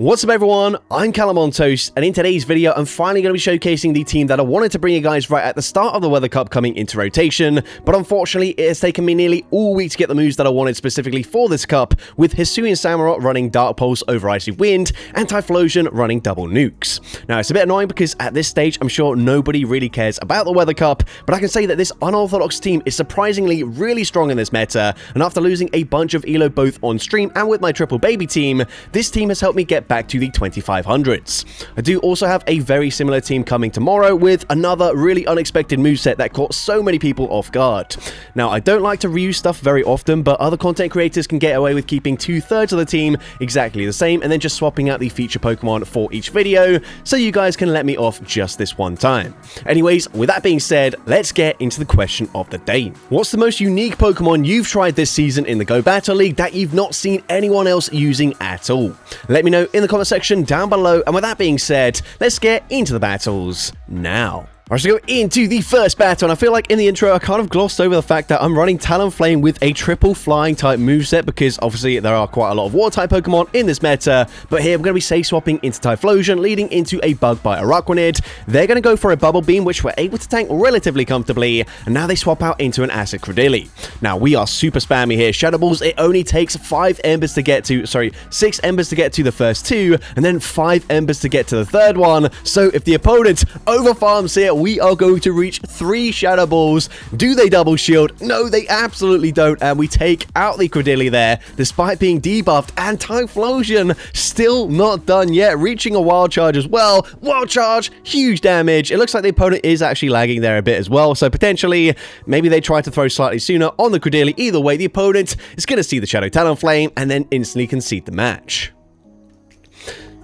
What's up everyone, I'm CallumOnToast, and in today's video I'm finally going to be showcasing the team that I wanted to bring you guys right at the start of the Weather Cup coming into rotation, but unfortunately it has taken me nearly all week to get the moves that I wanted specifically for this cup, with Hisuian Samurott running Dark Pulse over Icy Wind, and Typhlosion running double nukes. Now it's a bit annoying because at this stage I'm sure nobody really cares about the Weather Cup, but I can say that this unorthodox team is surprisingly really strong in this meta, and after losing a bunch of elo both on stream and with my triple baby team, this team has helped me get back to the 2500s. I do also have a very similar team coming tomorrow with another really unexpected moveset that caught so many people off guard. Now, I don't like to reuse stuff very often, but other content creators can get away with keeping 2/3 of the team exactly the same and then just swapping out the feature Pokemon for each video, so you guys can let me off just this one time. Anyways, with that being said, let's get into the question of the day. What's the most unique Pokemon you've tried this season in the Go Battle League that you've not seen anyone else using at all? Let me know in the comment section down below, and with that being said, let's get into the battles now. Alright, so go into the first battle, and I feel like in the intro I kind of glossed over the fact that I'm running Talonflame with a triple flying type moveset because obviously there are quite a lot of water type Pokemon in this meta, but here we're going to be safe swapping into Typhlosion, leading into a Bug Bite Araquanid. They're going to go for a Bubble Beam, which we're able to tank relatively comfortably, and now they swap out into an Acid Credilli. Now we are super spammy here. Shadow Balls, it only takes 6 embers to get to the first two, and then 5 embers to get to the third one, so if the opponent overfarms here, we are going to reach 3 Shadow Balls. Do they double shield? No, they absolutely don't, and we take out the Credilli there, despite being debuffed, and Typhlosion still not done yet, reaching a Wild Charge as well. Wild Charge, huge damage. It looks like the opponent is actually lagging there a bit as well, so potentially, maybe they try to throw slightly sooner on the Credilli. Either way, the opponent is going to see the Shadow Talonflame, and then instantly concede the match.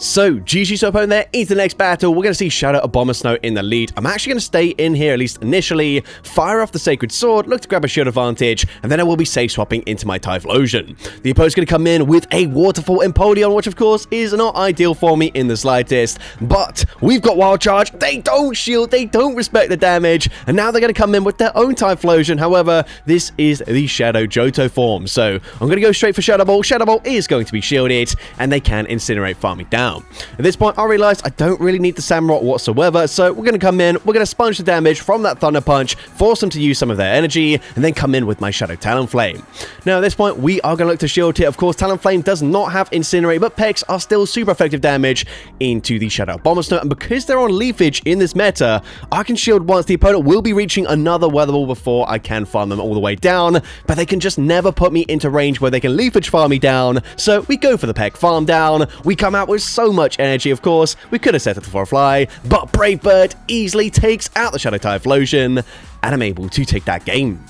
So, GG to opponent there into the next battle. We're going to see Shadow Abomasnow in the lead. I'm actually going to stay in here, at least initially, fire off the Sacred Sword, look to grab a shield advantage, and then I will be safe swapping into my Typhlosion. The opponent's going to come in with a Waterfall Empoleon, which of course is not ideal for me in the slightest, but we've got Wild Charge. They don't shield, they don't respect the damage, and now they're going to come in with their own Typhlosion. However, this is the Shadow Johto form, so I'm going to go straight for Shadow Ball. Shadow Ball is going to be shielded, and they can Incinerate farm me down. At this point, I realized I don't really need the Samurott whatsoever, so we're going to come in, we're going to sponge the damage from that Thunder Punch, force them to use some of their energy, and then come in with my Shadow Talonflame. Now, at this point, we are going to look to shield here. Of course, Talonflame does not have Incinerate, but Pecks are still super effective damage into the Shadow Abomasnow, and because they're on Leafage in this meta, I can shield once. The opponent will be reaching another Weather Ball before I can farm them all the way down, but they can just never put me into range where they can Leafage farm me down, so we go for the Peck farm down. We come out with so much energy, of course. We could have set it for a fly, but Brave Bird easily takes out the Shadow Typhlosion, and I'm able to take that game.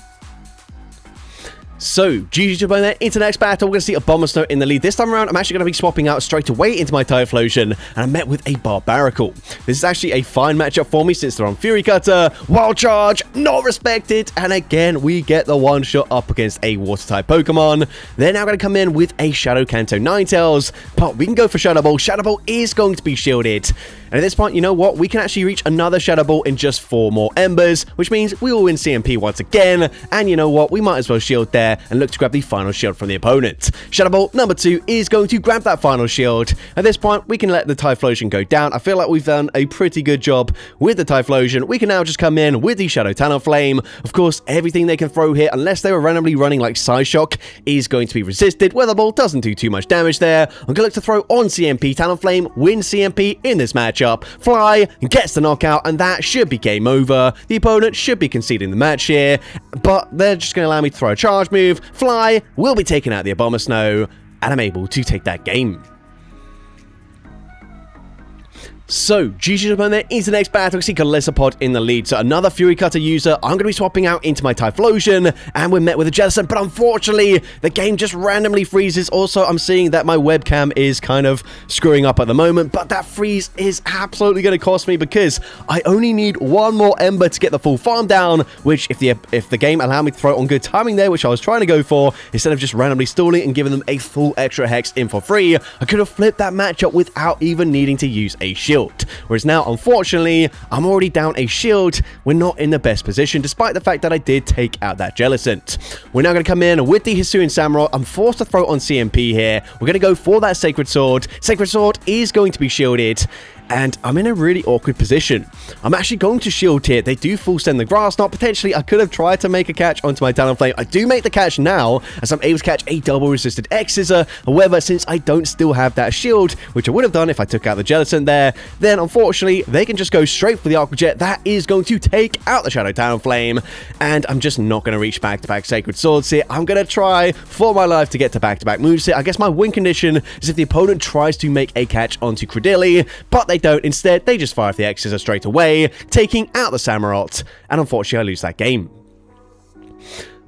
So, GG to opponent into the next battle. We're going to see Abomasnow in the lead. This time around, I'm actually going to be swapping out straight away into my Typhlosion, and I'm met with a Barbaracle. This is actually a fine matchup for me since they're on Fury Cutter. Wild Charge, not respected, and again, we get the one-shot up against a Water-type Pokemon. They're now going to come in with a Shadow Kanto Ninetales, but we can go for Shadow Ball. Shadow Ball is going to be shielded, and at this point, you know what? We can actually reach another Shadow Ball in just 4 more embers, which means we will win CMP once again, and you know what? We might as well shield there and look to grab the final shield from the opponent. Shadow Ball number 2 is going to grab that final shield. At this point, we can let the Typhlosion go down. I feel like we've done a pretty good job with the Typhlosion. We can now just come in with the Shadow Talonflame. Of course, everything they can throw here, unless they were randomly running like Psyshock, is going to be resisted. Weather Ball doesn't do too much damage there. I'm going to look to throw on CMP. Talonflame wins CMP in this matchup. Fly gets the knockout, and that should be game over. The opponent should be conceding the match here, but they're just going to allow me to throw a charge move. Fly will be taking out the Abomasnow, and I'm able to take that game. So, GG opponent into the next battle. We see Golisopod in the lead. So, another Fury Cutter user. I'm going to be swapping out into my Typhlosion, and we're met with a Jettison, but unfortunately, the game just randomly freezes. Also, I'm seeing that my webcam is kind of screwing up at the moment, but that freeze is absolutely going to cost me because I only need 1 more Ember to get the full farm down, which if the game allowed me to throw it on good timing there, which I was trying to go for, instead of just randomly stalling and giving them a full extra Hex in for free, I could have flipped that matchup without even needing to use a shield. shield. Whereas now, unfortunately, I'm already down a shield. We're not in the best position, despite the fact that I did take out that Jellicent. We're now going to come in with the Hisuian Samurott. I'm forced to throw on CMP here. We're going to go for that Sacred Sword. Sacred Sword is going to be shielded, and I'm in a really awkward position. I'm actually going to shield here. They do full send the grass knot. Potentially, I could have tried to make a catch onto my Talonflame. I do make the catch now, as I'm able to catch a double resisted X-Scissor. However, since I don't still have that shield, which I would have done if I took out the Jellicent there, then unfortunately, they can just go straight for the Aqua Jet. That is going to take out the Shadow Talonflame, and I'm just not going to reach back-to-back Sacred Swords here. I'm going to try for my life to get to back-to-back moves here. I guess my win condition is if the opponent tries to make a catch onto Credilli, but they don't. Instead, they just fire off the X-Scissor straight away, taking out the Samurott, and unfortunately, I lose that game.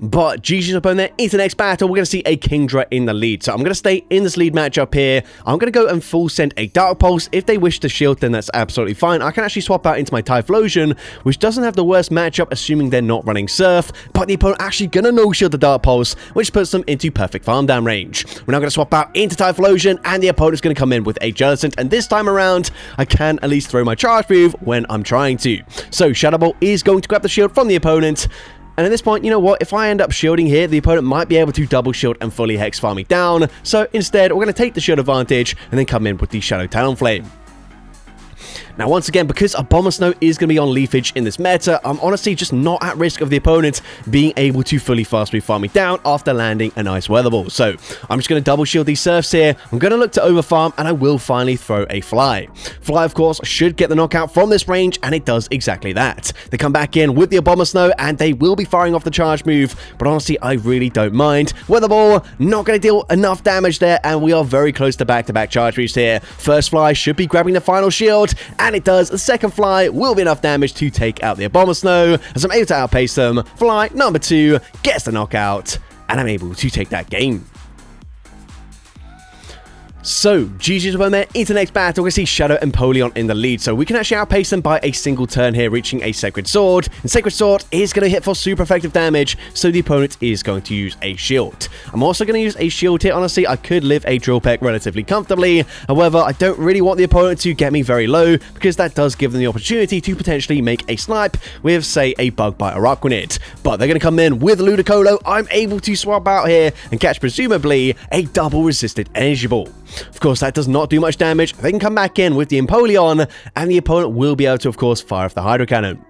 But GG's opponent into the next battle, we're going to see a Kingdra in the lead. So I'm going to stay in this lead matchup here. I'm going to go and full send a Dark Pulse. If they wish to shield, then that's absolutely fine. I can actually swap out into my Typhlosion, which doesn't have the worst matchup, assuming they're not running Surf. But the opponent actually going to no-shield the Dark Pulse, which puts them into perfect farm down range. We're now going to swap out into Typhlosion, and the opponent's going to come in with a Jellicent. And this time around, I can at least throw my charge move when I'm trying to. So Shadow Ball is going to grab the shield from the opponent. And at this point, you know what, if I end up shielding here, the opponent might be able to double shield and fully hex farm me down. So instead, we're going to take the shield advantage and then come in with the Shadow Talonflame. Now, once again, because Abomasnow is going to be on Leafage in this meta, I'm honestly just not at risk of the opponent being able to fully fast move farm me down after landing a nice Weather Ball. So I'm just going to double shield these Surfs here. I'm going to look to overfarm, and I will finally throw a Fly. Fly, of course, should get the knockout from this range, and it does exactly that. They come back in with the Abomasnow, and they will be firing off the charge move, but honestly, I really don't mind. Weather Ball, not going to deal enough damage there, and we are very close to back-to-back charge moves here. First Fly should be grabbing the final shield, and it does. The second Fly will be enough damage to take out the Abomasnow, as I'm able to outpace them. Fly number 2 gets the knockout, and I'm able to take that game. So, GG's opponent into the next battle. We're going to see Shadow Empoleon in the lead. So, we can actually outpace them by a single turn here, reaching a Sacred Sword. And Sacred Sword is going to hit for super effective damage, so the opponent is going to use a shield. I'm also going to use a shield here. Honestly, I could live a Drill Peck relatively comfortably. However, I don't really want the opponent to get me very low, because that does give them the opportunity to potentially make a snipe with, say, a Bug Bite or Araquanid. But they're going to come in with Ludicolo. I'm able to swap out here and catch, presumably, a double resisted Energy Ball. Of course, that does not do much damage. They can come back in with the Empoleon, and the opponent will be able to, of course, fire off the Hydro Cannon.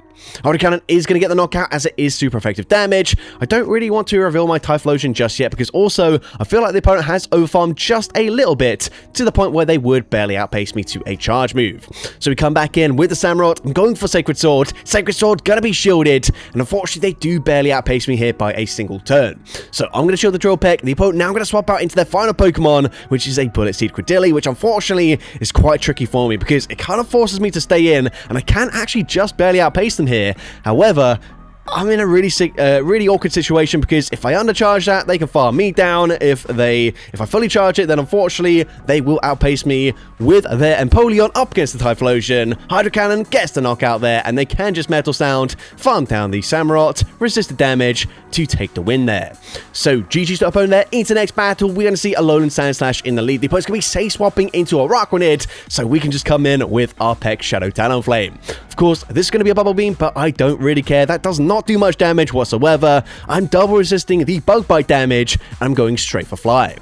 Hydro Cannon is going to get the knockout, as it is super effective damage. I don't really want to reveal my Typhlosion just yet, because also I feel like the opponent has overfarmed just a little bit, to the point where they would barely outpace me to a charge move. So we come back in with the Samurott. I'm going for Sacred Sword. Sacred Sword going to be shielded, and unfortunately they do barely outpace me here by a single turn. So I'm going to shield the Drill Peck. The opponent now going to swap out into their final Pokemon, which is a Bullet Seed Credilli, which unfortunately is quite tricky for me, because it kind of forces me to stay in, and I can actually just barely outpace them here. However, I'm in a really awkward situation, because if I undercharge that, they can farm me down. If I fully charge it, then unfortunately they will outpace me with their Empoleon up against the Typhlosion. Hydro Cannon gets the knockout there, and they can just Metal Sound, farm down the Samurott, resist the damage to take the win there. So GG's to opponent there. Into the next battle, we're going to see Alolan Sandslash in the lead. The opponent's going to be safe swapping into a Araquanid, so we can just come in with our Peck Shadow Talonflame. Of course, this is going to be a Bubble Beam, but I don't really care. That does not do much damage whatsoever. I'm double resisting the Bug Bite damage, and I'm going straight for Fly.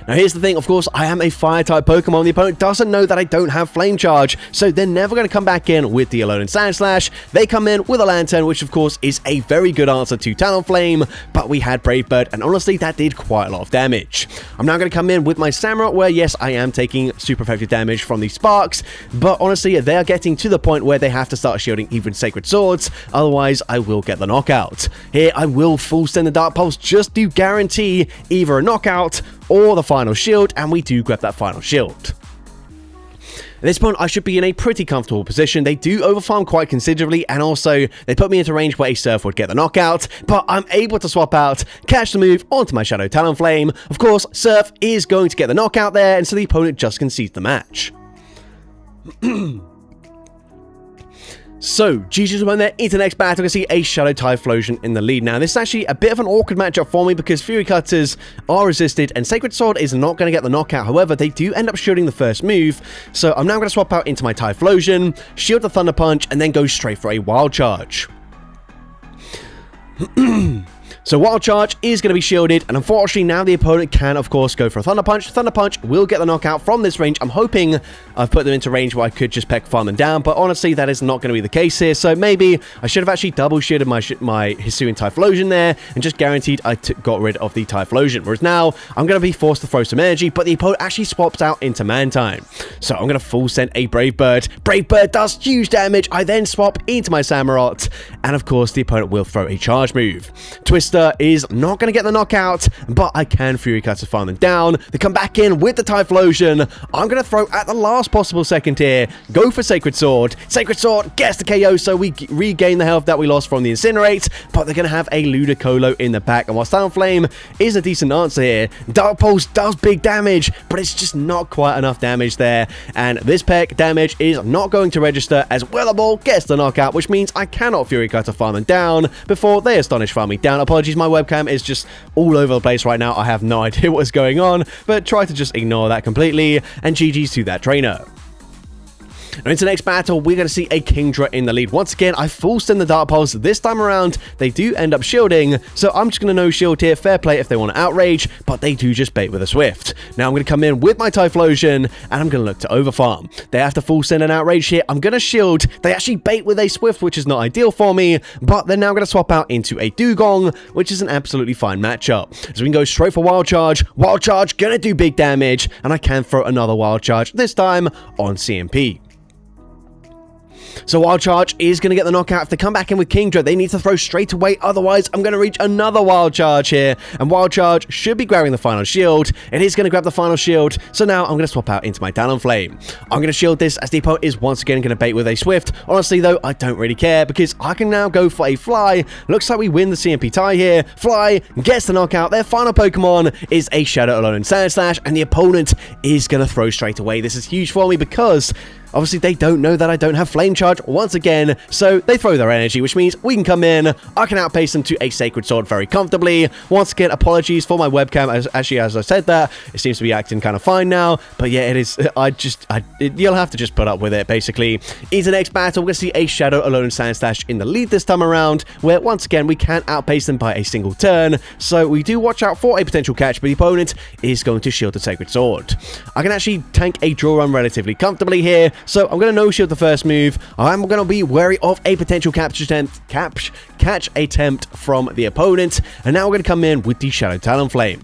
Now, here's the thing, of course, I am a Fire-type Pokemon. The opponent doesn't know that I don't have Flame Charge, so they're never going to come back in with the Alolan Sandslash. They come in with a Lantern, which, of course, is a very good answer to Talonflame, but we had Brave Bird, and honestly, that did quite a lot of damage. I'm now going to come in with my Samurott, where, yes, I am taking super effective damage from these Sparks, but honestly, they are getting to the point where they have to start shielding even Sacred Swords, otherwise, I will get the knockout. Here, I will full send the Dark Pulse just to guarantee either a knockout or the final shield, and we do grab that final shield. At this point, I should be in a pretty comfortable position. They do overfarm quite considerably, and also they put me into range where a Surf would get the knockout, but I'm able to swap out, catch the move onto my Shadow Talonflame. Of course, Surf is going to get the knockout there, and so the opponent just concedes the match. So, GG's won there into the next battle. I can see a Shadow Typhlosion in the lead. Now, this is actually a bit of an awkward matchup for me because Fury Cutters are resisted and Sacred Sword is not going to get the knockout. However, they do end up shielding the first move. So, I'm now going to swap out into my Typhlosion, shield the Thunder Punch, and then go straight for a Wild Charge. So Wild Charge is going to be shielded, and unfortunately now the opponent can, of course, go for a Thunder Punch. Thunder Punch will get the knockout from this range. I'm hoping I've put them into range where I could just peck farm them down, but honestly, that is not going to be the case here. So maybe I should have actually double shielded my Hisuian Typhlosion there, and just guaranteed I got rid of the Typhlosion. Whereas now, I'm going to be forced to throw some energy, but the opponent actually swaps out into Mantine. So I'm going to full send a Brave Bird. Brave Bird does huge damage. I then swap into my Samurott, and of course, the opponent will throw a charge move. Twister is not going to get the knockout, but I can Fury Cutter farm them down. They come back in with the Typhlosion. I'm going to throw at the last possible second here. Go for Sacred Sword. Sacred Sword gets the KO, so we regain the health that we lost from the Incinerate, but they're going to have a Ludicolo in the back. And while Talonflame is a decent answer here, Dark Pulse does big damage, but it's just not quite enough damage there. And this peck damage is not going to register as Weatherball gets the knockout, which means I cannot Fury Cutter farm them down before they Astonish farm me down. Apologies, my webcam is just all over the place right now. I have no idea what is going on, but try to just ignore that completely, and GG's to that trainer. Now into the next battle, we're going to see a Kingdra in the lead. Once again, I full send the Dark Pulse. This time around, they do end up shielding, so I'm just going to no shield here. Fair play if they want to outrage, but they do just bait with a Swift. Now I'm going to come in with my Typhlosion, and I'm going to look to overfarm. They have to full send an outrage here. I'm going to shield. They actually bait with a Swift, which is not ideal for me, but they're now going to swap out into a Dugong, which is an absolutely fine matchup. So we can go straight for Wild Charge. Wild Charge going to do big damage, and I can throw another Wild Charge, this time on CMP. So Wild Charge is going to get the knockout. If they come back in with Kingdra, they need to throw straight away. Otherwise, I'm going to reach another Wild Charge here. And Wild Charge should be grabbing the final shield. It is going to grab the final shield. So now I'm going to swap out into my Talonflame. I'm going to shield this as the opponent is once again going to bait with a Swift. Honestly, though, I don't really care because I can now go for a Fly. Looks like we win the CMP tie here. Fly gets the knockout. Their final Pokemon is a Shadow Alone and Sandslash. And the opponent is going to throw straight away. This is huge for me because obviously, they don't know that I don't have Flame Charge once again, so they throw their energy, which means we can come in. I can outpace them to a Sacred Sword very comfortably. Once again, apologies for my webcam. As I said that, it seems to be acting kind of fine now. But yeah, it is. You'll have to just put up with it, basically. Into the next battle, we're going to see a Shadow Alone Sandslash in the lead this time around, where once again, we can outpace them by a single turn. So we do watch out for a potential catch, but the opponent is going to shield the Sacred Sword. I can actually tank a draw run relatively comfortably here. So I'm going to no-shield the first move. I'm going to be wary of a potential catch attempt from the opponent. And now we're going to come in with the Shadow Talonflame.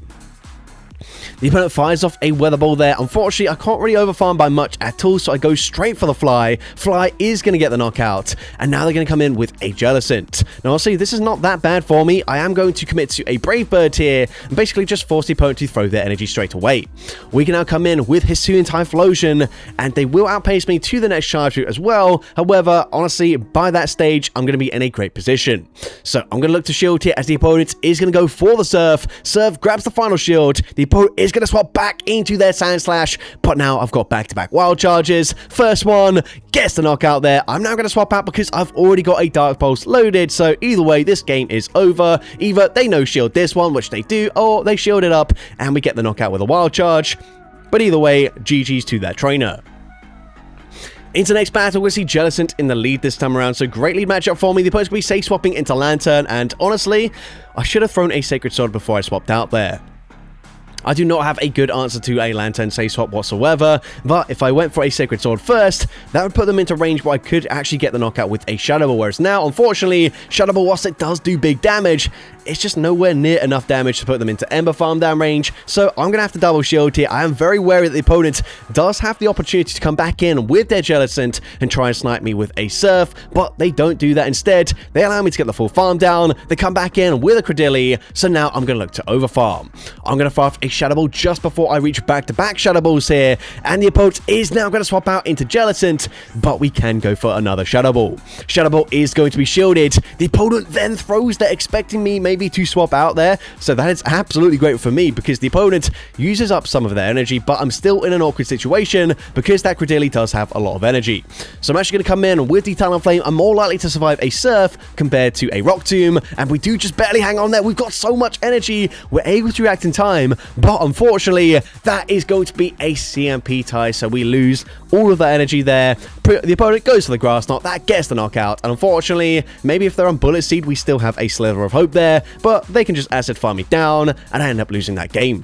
The opponent fires off a Weather Ball there. Unfortunately, I can't really overfarm by much at all, so I go straight for the Fly. Fly is going to get the knockout, and now they're going to come in with a Jellicent. Now, I'll see, this is not that bad for me. I am going to commit to a Brave Bird here, and basically just force the opponent to throw their energy straight away. We can now come in with Hisuian Typhlosion, and they will outpace me to the next charge route as well. However, honestly, by that stage, I'm going to be in a great position. So, I'm going to look to shield here as the opponent is going to go for the Surf. Surf grabs the final shield. The opponent is going to swap back into their Sandslash, but now I've got back-to-back Wild Charges. First one gets the knockout there. I'm now going to swap out because I've already got a Dark Pulse loaded, so either way, this game is over. Either they no-shield this one, which they do, or they shield it up, and we get the knockout with a Wild Charge. But either way, GG's to that trainer. Into the next battle, we'll see Jellicent in the lead this time around, so great lead matchup for me. The opponent's going to be safe swapping into Lantern, and honestly, I should have thrown a Sacred Sword before I swapped out there. I do not have a good answer to a Lantern safe swap whatsoever, but if I went for a Sacred Sword first, that would put them into range where I could actually get the knockout with a Shadow Ball, whereas now, unfortunately, Shadow Ball, whilst it does do big damage, it's just nowhere near enough damage to put them into Ember Farm down range, so I'm going to have to double shield here. I am very wary that the opponent does have the opportunity to come back in with their Jellicent and try and snipe me with a Surf, but they don't do that. Instead, they allow me to get the full farm down, they come back in with a Credilli, so now I'm going to look to overfarm. I'm going to fire off a Shadow Ball just before I reach back-to-back Shadow Balls here, and the opponent is now going to swap out into Jellicent, but we can go for another Shadow Ball. Shadow Ball is going to be shielded. The opponent then throws there, expecting me maybe to swap out there, so that is absolutely great for me because the opponent uses up some of their energy, but I'm still in an awkward situation because that Credilli does have a lot of energy. So I'm actually going to come in with the Talonflame. I'm more likely to survive a Surf compared to a Rock Tomb, and we do just barely hang on there. We've got so much energy, we're able to react in time, but unfortunately, that is going to be a CMP tie, so we lose all of that energy there. The opponent goes for the Grass Knot, that gets the knockout, and unfortunately, maybe if they're on Bullet Seed, we still have a sliver of hope there, but they can just Acid Farm me down, and I end up losing that game.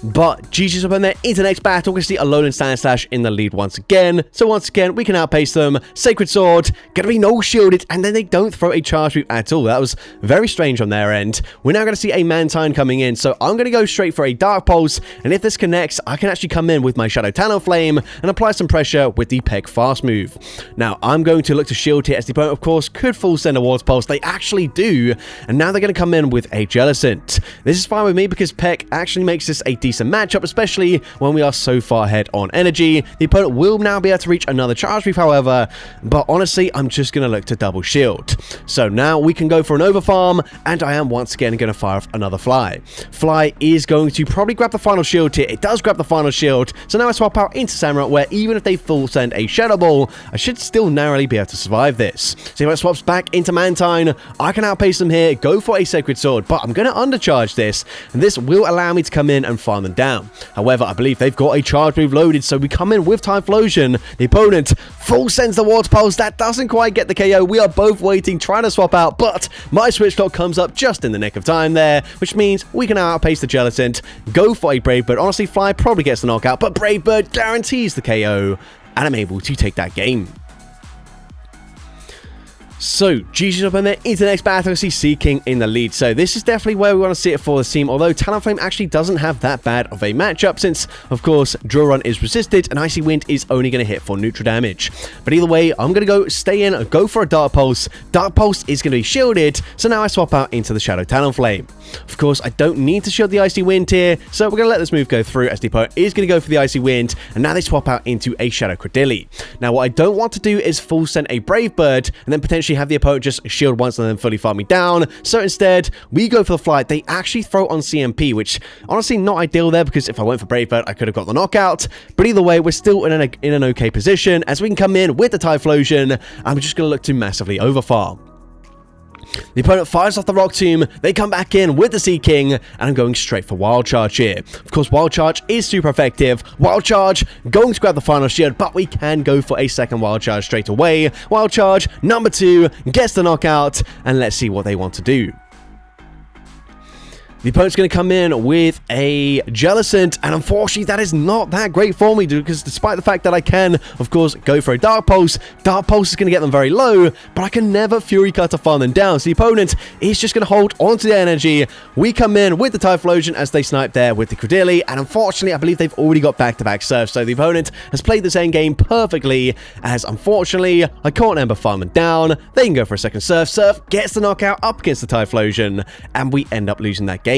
But GG's up in there into the next battle. We see Alone and Stanislash in the lead once again. So once again, we can outpace them. Sacred Sword, gonna be no shielded, and then they don't throw a charge move at all. That was very strange on their end. We're now gonna see a Mantine coming in, so I'm gonna go straight for a Dark Pulse, and if this connects, I can actually come in with my Shadow Talonflame and apply some pressure with the Peck Fast move. Now, I'm going to look to shield here, as the opponent, of course, could full send a Water Pulse. They actually do, and now they're gonna come in with a Jellicent. This is fine with me because Peck actually makes this a decent matchup, especially when we are so far ahead on energy. The opponent will now be able to reach another charge move, however, but honestly, I'm just going to look to double shield. So now we can go for an overfarm, and I am once again going to fire off another Fly. Fly is going to probably grab the final shield here. It does grab the final shield, so now I swap out into Samurott, where even if they full send a Shadow Ball, I should still narrowly be able to survive this. So if I swaps back into Mantine, I can outpace them here, go for a Sacred Sword, but I'm going to undercharge this, and this will allow me to come in and farm them down. However, I believe they've got a charge move loaded, so we come in with Typhlosion. The opponent full sends the Water Pulse. That doesn't quite get the KO. We are both waiting, trying to swap out, but my Switch Lock comes up just in the nick of time there, which means we can now outpace the Jellicent, go for a Brave Bird. Honestly, Fly probably gets the knockout, but Brave Bird guarantees the KO, and I'm able to take that game. So, GG's up in there into the next battle. I see Sea King in the lead. So, this is definitely where we want to see it for the team. Although, Talonflame actually doesn't have that bad of a matchup since, of course, Drill Run is resisted and Icy Wind is only going to hit for neutral damage. But either way, I'm going to go stay in, go for a Dark Pulse. Dark Pulse is going to be shielded. So, now I swap out into the Shadow Talonflame. Of course, I don't need to shield the Icy Wind here. So, we're going to let this move go through as the opponent is going to go for the Icy Wind. And now they swap out into a Shadow Credilli. Now, what I don't want to do is full send a Brave Bird and then potentially have the opponent just shield once and then fully farm me down. So instead, we go for the Fly. They actually throw on CMP, which honestly not ideal there because if I went for Brave Bird, I could have got the knockout. But either way, we're still in an okay position as we can come in with the Typhlosion. I'm just going to look to massively overfarm. The opponent fires off the Rock Tomb, they come back in with the Sea King, and I'm going straight for Wild Charge here. Of course, Wild Charge is super effective. Wild Charge, going to grab the final shield, but we can go for a second Wild Charge straight away. Wild Charge, number 2, gets the knockout, and let's see what they want to do. The opponent's going to come in with a Jellicent, and unfortunately that is not that great for me because despite the fact that I can, of course, go for a Dark Pulse is going to get them very low, but I can never Fury Cut to farm them down. So the opponent is just going to hold onto the energy. We come in with the Typhlosion as they snipe there with the Credilli, and unfortunately I believe they've already got back-to-back Surfs, so the opponent has played this endgame perfectly, as unfortunately I can't Ember farm them down. They can go for a second Surf. Surf gets the knockout up against the Typhlosion, and we end up losing that game.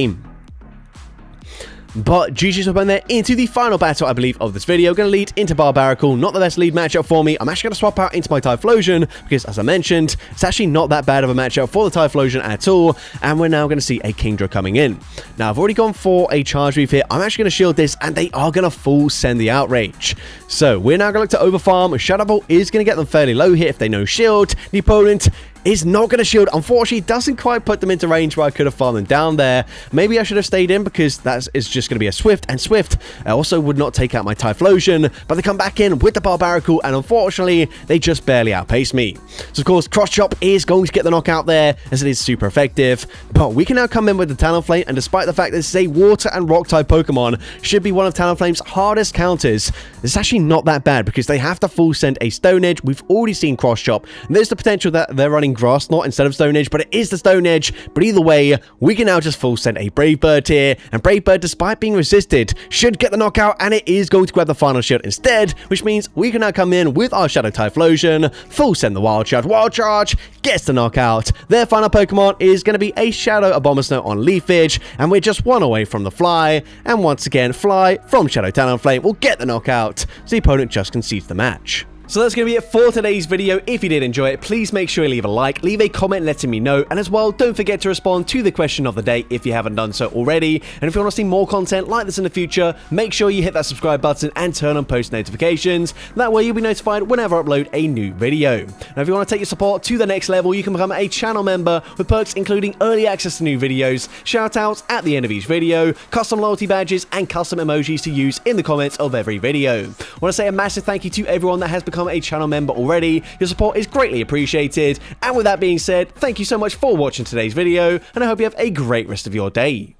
But GG's up in there into the final battle, I believe, of this video. Going to lead into Barbarical. Not the best lead matchup for me. I'm actually going to swap out into my Typhlosion because, as I mentioned, it's actually not that bad of a matchup for the Typhlosion at all. And we're now going to see a Kingdra coming in. Now, I've already gone for a charge move here. I'm actually going to shield this, and they are going to full send the Outrage. So, we're now going to look to overfarm. Shadow Ball is going to get them fairly low here if they no shield. The opponent is not going to shield. Unfortunately, doesn't quite put them into range where I could have farmed them down there. Maybe I should have stayed in because that is just going to be a Swift, and Swift also would not take out my Typhlosion, but they come back in with the Barbarical, and unfortunately, they just barely outpace me. So, of course, Cross Chop is going to get the knockout there, as it is super effective, but we can now come in with the Talonflame, and despite the fact that this is a Water and Rock type Pokemon, should be one of Talonflame's hardest counters. It's actually not that bad because they have to full send a Stone Edge. We've already seen Cross Chop, and there's the potential that they're running using Grass Knot instead of Stone Edge, but it is the Stone Edge. But either way, we can now just full send a Brave Bird here, and Brave Bird, despite being resisted, should get the knockout, and it is going to grab the final shield instead, which means we can now come in with our Shadow Typhlosion, full send the Wild Charge, gets the knockout. Their final Pokemon is going to be a Shadow Abomasnow on Leafage, and we're just one away from the Fly, and once again, Fly from Shadow Talonflame will get the knockout, so the opponent just concedes the match. So that's going to be it for today's video. If you did enjoy it, please make sure you leave a like, leave a comment letting me know, and as well, don't forget to respond to the question of the day if you haven't done so already. And if you want to see more content like this in the future, make sure you hit that subscribe button and turn on post notifications. That way you'll be notified whenever I upload a new video. Now, if you want to take your support to the next level, you can become a channel member with perks including early access to new videos, shoutouts at the end of each video, custom loyalty badges, and custom emojis to use in the comments of every video. I want to say a massive thank you to everyone that has become a channel member already. Your support is greatly appreciated. And with that being said, thank you so much for watching today's video, and I hope you have a great rest of your day.